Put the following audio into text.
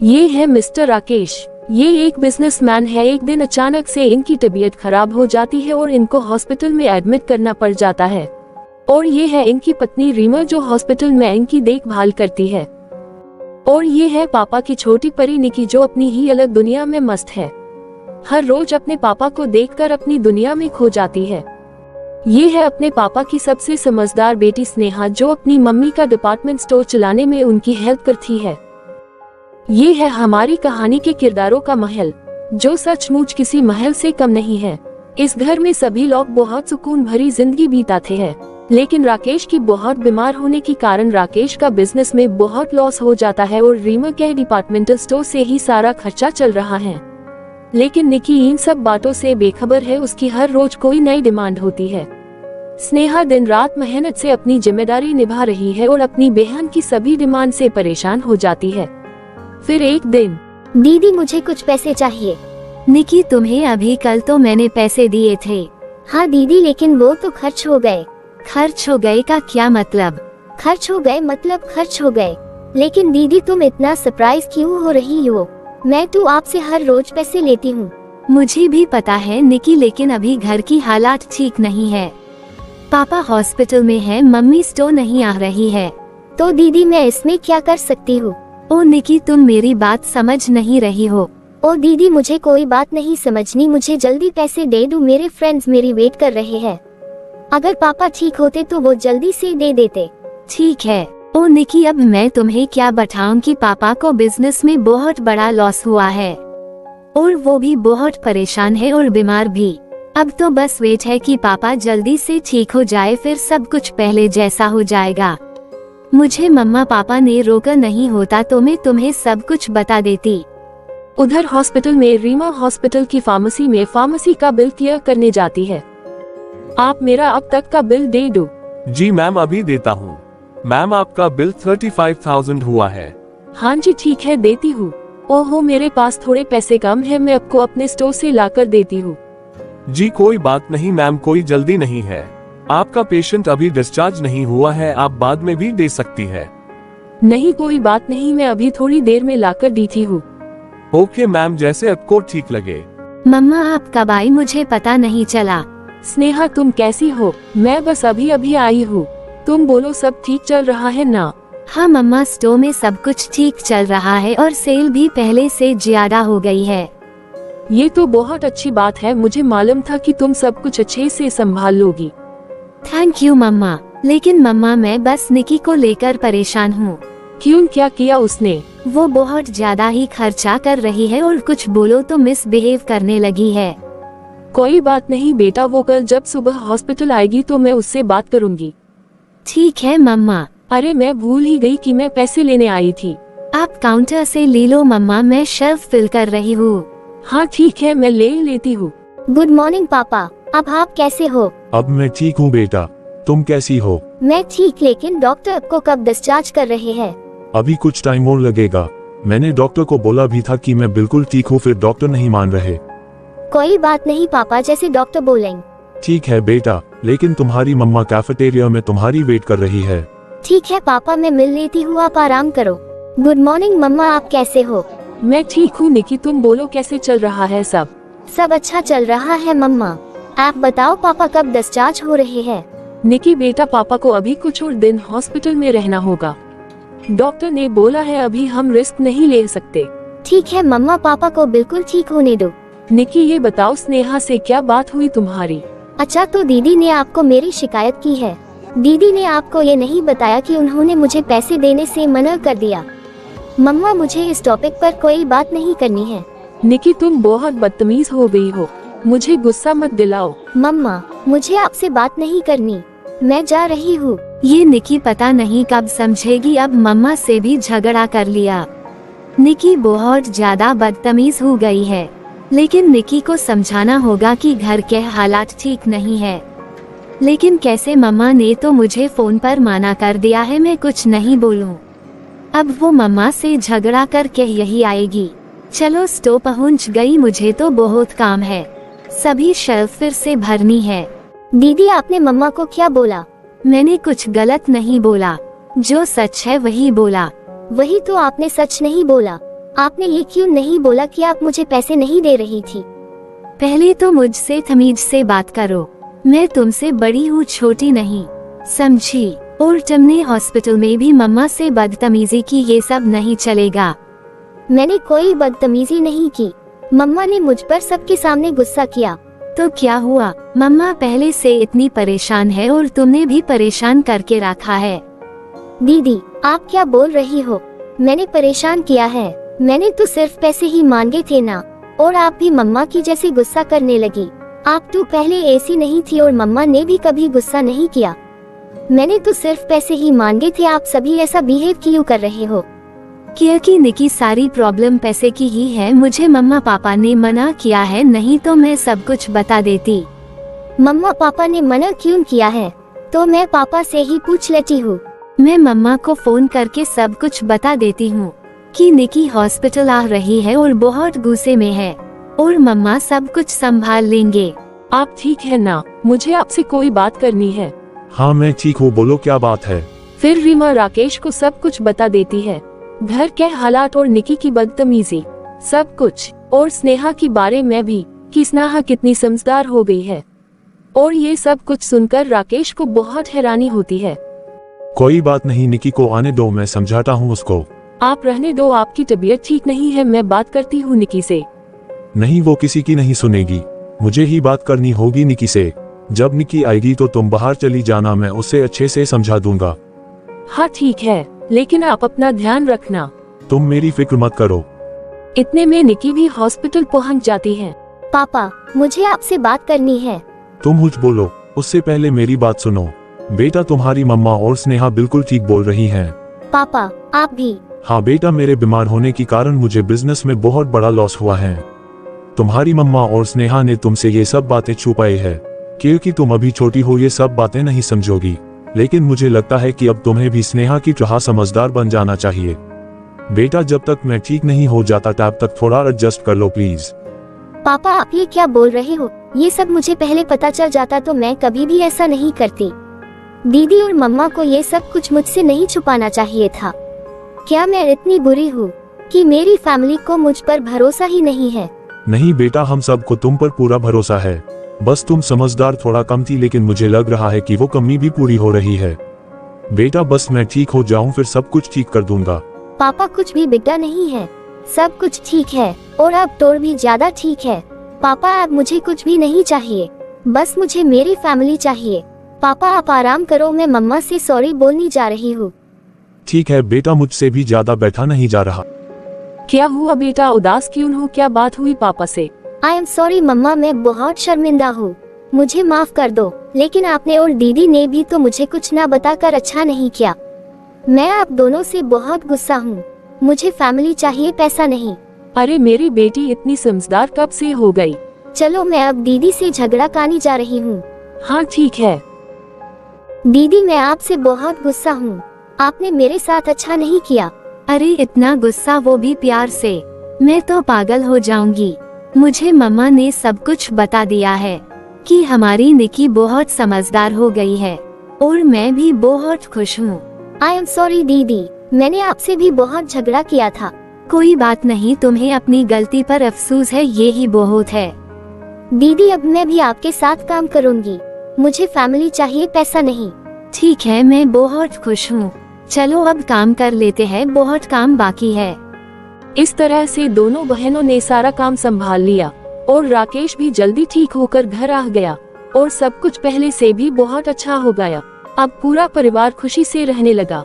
ये है मिस्टर राकेश। ये एक बिजनेसमैन है। एक दिन अचानक से इनकी तबीयत खराब हो जाती है और इनको हॉस्पिटल में एडमिट करना पड़ जाता है। और ये है इनकी पत्नी रीमा जो हॉस्पिटल में इनकी देखभाल करती है। और ये है पापा की छोटी परी निकी जो अपनी ही अलग दुनिया में मस्त है। हर रोज अपने पापा को देखकर अपनी दुनिया में खो जाती है। ये है अपने पापा की सबसे समझदार बेटी स्नेहा जो अपनी मम्मी का डिपार्टमेंट स्टोर चलाने में उनकी हेल्प करती है। ये है हमारी कहानी के किरदारों का महल जो सचमुच किसी महल से कम नहीं है। इस घर में सभी लोग बहुत सुकून भरी जिंदगी बिताते हैं, लेकिन राकेश की बहुत बीमार होने के कारण राकेश का बिजनेस में बहुत लॉस हो जाता है और रीमा के डिपार्टमेंटल स्टोर से ही सारा खर्चा चल रहा है। लेकिन निकी इन सब बातों से बेखबर है। उसकी हर रोज कोई नई डिमांड होती है। स्नेहा दिन रात मेहनत से अपनी जिम्मेदारी निभा रही है और अपनी बहन की सभी डिमांड से परेशान हो जाती है। फिर एक दिन, दीदी मुझे कुछ पैसे चाहिए। निकी तुम्हें अभी कल तो मैंने पैसे दिए थे। हाँ दीदी, लेकिन वो तो खर्च हो गए। खर्च हो गए का क्या मतलब? खर्च हो गए मतलब खर्च हो गए। लेकिन दीदी तुम इतना सरप्राइज क्यों हो रही हो? मैं तो आपसे हर रोज पैसे लेती हूँ। मुझे भी पता है निकी, लेकिन अभी घर की हालात ठीक नहीं है। पापा हॉस्पिटल में है, मम्मी स्टोर नहीं आ रही है। तो दीदी मैं इसमें क्या कर सकती हूँ? ओ निकी, तुम मेरी बात समझ नहीं रही हो। ओ दीदी मुझे कोई बात नहीं समझनी, मुझे जल्दी पैसे दे दो। मेरे फ्रेंड्स मेरी वेट कर रहे हैं। अगर पापा ठीक होते तो वो जल्दी से दे देते। ठीक है। ओ निकी, अब मैं तुम्हें क्या बताऊं कि पापा को बिजनेस में बहुत बड़ा लॉस हुआ है और वो भी बहुत परेशान है और बीमार भी। अब तो बस वेट है कि पापा जल्दी से ठीक हो जाए, फिर सब कुछ पहले जैसा हो जाएगा। मुझे मम्मा पापा ने रोका नहीं होता तो मैं तुम्हें सब कुछ बता देती। उधर हॉस्पिटल में रीमा हॉस्पिटल की फार्मेसी में फार्मेसी का बिल क्लियर करने जाती है। आप मेरा अब तक का बिल दे दो। जी मैम, अभी देता हूँ। मैम आपका बिल 35,000 हुआ है। हाँ जी ठीक है, देती हूँ। ओहो, मेरे पास थोड़े पैसे कम है, मैं आपको अपने स्टोर से लाकर देती हूँ। जी कोई बात नहीं मैम, कोई जल्दी नहीं है। आपका पेशेंट अभी डिस्चार्ज नहीं हुआ है, आप बाद में भी दे सकती है। नहीं कोई बात नहीं, मैं अभी थोड़ी देर में लाकर देती हूँ। ओके मैम, जैसे आपको ठीक लगे। मम्मा आप कब आई मुझे पता नहीं चला। स्नेहा तुम कैसी हो? मैं बस अभी अभी आई हूँ। तुम बोलो, सब ठीक चल रहा है ना? हाँ मम्मा, स्टोर में सब कुछ ठीक चल रहा है और सेल भी पहले से ज्यादा हो गई है। ये तो बहुत अच्छी बात है। मुझे मालूम था कि तुम सब कुछ अच्छे से संभाल लोगी। थैंक यू मम्मा। लेकिन मम्मा मैं बस निकी को लेकर परेशान हूँ। क्यों, क्या किया उसने? वो बहुत ज्यादा ही खर्चा कर रही है और कुछ बोलो तो मिसबिहेव करने लगी है। कोई बात नहीं बेटा, वो कल जब सुबह हॉस्पिटल आएगी तो मैं उससे बात करूंगी। ठीक है मम्मा। अरे मैं भूल ही गई कि मैं पैसे लेने आई थी। आप काउंटर से ले लो मम्मा, मैं शेल्फ फिल कर रही हूँ। हाँ ठीक है, मैं ले लेती हूँ। गुड मॉर्निंग पापा, अब आप कैसे हो? अब मैं ठीक हूँ बेटा, तुम कैसी हो? मैं ठीक, लेकिन डॉक्टर आपको कब डिस्चार्ज कर रहे हैं? अभी कुछ टाइम और लगेगा। मैंने डॉक्टर को बोला भी था कि मैं बिल्कुल ठीक हूँ, फिर डॉक्टर नहीं मान रहे। कोई बात नहीं पापा, जैसे डॉक्टर बोलेंगे। ठीक है बेटा, लेकिन तुम्हारी मम्मा कैफेटेरिया में तुम्हारी वेट कर रही है। ठीक है पापा, मैं मिल लेती हूँ, आप आराम करो। गुड मॉर्निंग मम्मा, आप कैसे हो? मैं ठीक हूँ निकी, तुम बोलो कैसे चल रहा है सब? सब अच्छा चल रहा है मम्मा। आप बताओ पापा कब डिस्चार्ज हो रहे हैं? निकी बेटा, पापा को अभी कुछ और दिन हॉस्पिटल में रहना होगा। डॉक्टर ने बोला है अभी हम रिस्क नहीं ले सकते। ठीक है मम्मा, पापा को बिल्कुल ठीक होने दो। निकी ये बताओ, स्नेहा से क्या बात हुई तुम्हारी? अच्छा, तो दीदी ने आपको मेरी शिकायत की है। दीदी ने आपको ये नहीं बताया कि उन्होंने मुझे पैसे देने से मना कर दिया। मम्मा मुझे इस टॉपिक पर कोई बात नहीं करनी है। निकी तुम बहुत बदतमीज हो गई हो, मुझे गुस्सा मत दिलाओ। मम्मा मुझे आपसे बात नहीं करनी, मैं जा रही हूँ। ये निकी पता नहीं कब समझेगी, अब मम्मा से भी झगड़ा कर लिया। निकी बहुत ज्यादा बदतमीज हो गई है, लेकिन निकी को समझाना होगा कि घर के हालात ठीक नहीं है। लेकिन कैसे? मम्मा ने तो मुझे फोन पर मना कर दिया है मैं कुछ नहीं बोलूं। अब वो मम्मा से झगड़ा करके यही आएगी। चलो स्टोर पहुंच गई, मुझे तो बहुत काम है, सभी शेल्फ फिर से भरनी है। दीदी आपने मम्मा को क्या बोला? मैंने कुछ गलत नहीं बोला, जो सच है वही बोला। वही तो आपने सच नहीं बोला। आपने ये क्यों नहीं बोला कि आप मुझे पैसे नहीं दे रही थी? पहले तो मुझसे तमीज से बात करो। मैं तुमसे बड़ी हूँ, छोटी नहीं, समझी? और तुमने हॉस्पिटल में भी मम्मा से बदतमीजी की, ये सब नहीं चलेगा। मैंने कोई बदतमीजी नहीं की। मम्मा ने मुझ पर सबके सामने गुस्सा किया। तो क्या हुआ? मम्मा पहले से इतनी परेशान है और तुमने भी परेशान करके रखा है। दीदी, आप क्या बोल रही हो? मैंने परेशान किया है? मैंने तो सिर्फ पैसे ही मांगे थे ना। और आप भी मम्मा की जैसे गुस्सा करने लगी। आप तो पहले ऐसी नहीं थी और मम्मा ने भी कभी गुस्सा नहीं किया। मैंने तो सिर्फ पैसे ही मांगे थे, आप सभी ऐसा बिहेव क्यों कर रहे हो? क्योंकि निकी सारी प्रॉब्लम पैसे की ही है। मुझे मम्मा पापा ने मना किया है, नहीं तो मैं सब कुछ बता देती। मम्मा पापा ने मना क्यों किया है? तो मैं पापा से ही पूछ लेती हूँ। मैं मम्मा को फोन करके सब कुछ बता देती हूँ कि निकी हॉस्पिटल आ रही है और बहुत गुस्से में है, और मम्मा सब कुछ संभाल लेंगे। आप ठीक है ना? मुझे आपसे कोई बात करनी है। हाँ मैं ठीक हूँ, बोलो क्या बात है। फिर रीमा राकेश को सब कुछ बता देती है, घर के हालात और निकी की बदतमीजी, सब कुछ, और स्नेहा के बारे में भी कि स्नेहा कितनी समझदार हो गई है। और ये सब कुछ सुनकर राकेश को बहुत हैरानी होती है। कोई बात नहीं, निकी को आने दो, मैं समझाता हूँ उसको। आप रहने दो, आपकी तबीयत ठीक नहीं है, मैं बात करती हूँ निकी से। नहीं, वो किसी की नहीं सुनेगी, मुझे ही बात करनी होगी निकी से। जब निकी आएगी तो तुम बाहर चली जाना, मैं उसे अच्छे से समझा दूंगा। हाँ ठीक है, लेकिन आप अपना ध्यान रखना। तुम मेरी फिक्र मत करो। इतने में निकी भी हॉस्पिटल पहुँच जाती है। पापा, मुझे आपसे बात करनी है। तुम कुछ बोलो, उससे पहले मेरी बात सुनो। बेटा, तुम्हारी मम्मा और स्नेहा बिल्कुल ठीक बोल रही हैं। पापा, आप भी। हाँ बेटा, मेरे बीमार होने के कारण मुझे बिजनेस में बहुत बड़ा लॉस हुआ है। तुम्हारी मम्मा और स्नेहा ने तुमसे ये सब बातें छुपाई है क्योंकि तुम अभी छोटी हो, ये सब बातें नहीं समझोगी। लेकिन मुझे लगता है कि अब तुम्हें भी स्नेहा की तरह समझदार बन जाना चाहिए। बेटा, जब तक मैं ठीक नहीं हो जाता तब तक थोड़ा एडजस्ट कर लो प्लीज। पापा, आप ये क्या बोल रहे हो? ये सब मुझे पहले पता चल जाता तो मैं कभी भी ऐसा नहीं करती। दीदी और मम्मा को ये सब कुछ मुझसे नहीं छुपाना चाहिए था। क्या मैं इतनी बुरी हूँ कि मेरी फैमिली को मुझ पर भरोसा ही नहीं है? नहीं बेटा, हम सबको तुम पर पूरा भरोसा है। बस तुम समझदार थोड़ा कम थी, लेकिन मुझे लग रहा है कि वो कमी भी पूरी हो रही है। बेटा, बस मैं ठीक हो जाऊं फिर सब कुछ ठीक कर दूंगा। पापा, कुछ भी बिगड़ा नहीं है, सब कुछ ठीक है, और अब तो भी ज्यादा ठीक है। पापा, अब मुझे कुछ भी नहीं चाहिए, बस मुझे मेरी फैमिली चाहिए। पापा, आप आराम करो, मैं मम्मा से सॉरी बोलने जा रही हूँ। ठीक है बेटा, मुझसे भी ज्यादा बैठा नहीं जा रहा। क्या हुआ बेटा, उदास क्यों हो? क्या बात हुई पापा से? आई एम सॉरी मम्मा, मैं बहुत शर्मिंदा हूँ, मुझे माफ कर दो। लेकिन आपने और दीदी ने भी तो मुझे कुछ ना बताकर अच्छा नहीं किया। मैं आप दोनों से बहुत गुस्सा हूँ। मुझे फैमिली चाहिए, पैसा नहीं। अरे मेरी बेटी इतनी समझदार कब से हो गई? चलो, मैं अब दीदी से झगड़ा करने जा रही हूँ। हाँ ठीक है। दीदी, मैं आपसे बहुत गुस्सा हूँ, आपने मेरे साथ अच्छा नहीं किया। अरे इतना गुस्सा, वो भी प्यार से? मैं तो पागल हो जाऊंगी। मुझे मम्मा ने सब कुछ बता दिया है कि हमारी निकी बहुत समझदार हो गई है, और मैं भी बहुत खुश हूँ। आई एम सॉरी दीदी, मैंने आपसे भी बहुत झगड़ा किया था। कोई बात नहीं, तुम्हें अपनी गलती पर अफसोस है, ये ही बहुत है। दीदी, अब मैं भी आपके साथ काम करूँगी। मुझे फैमिली चाहिए, पैसा नहीं। ठीक है, मैं बहुत खुश हूँ। चलो अब काम कर लेते हैं, बहुत काम बाकी है। इस तरह से दोनों बहनों ने सारा काम संभाल लिया और राकेश भी जल्दी ठीक होकर घर आ गया और सब कुछ पहले से भी बहुत अच्छा हो गया। अब पूरा परिवार खुशी से रहने लगा।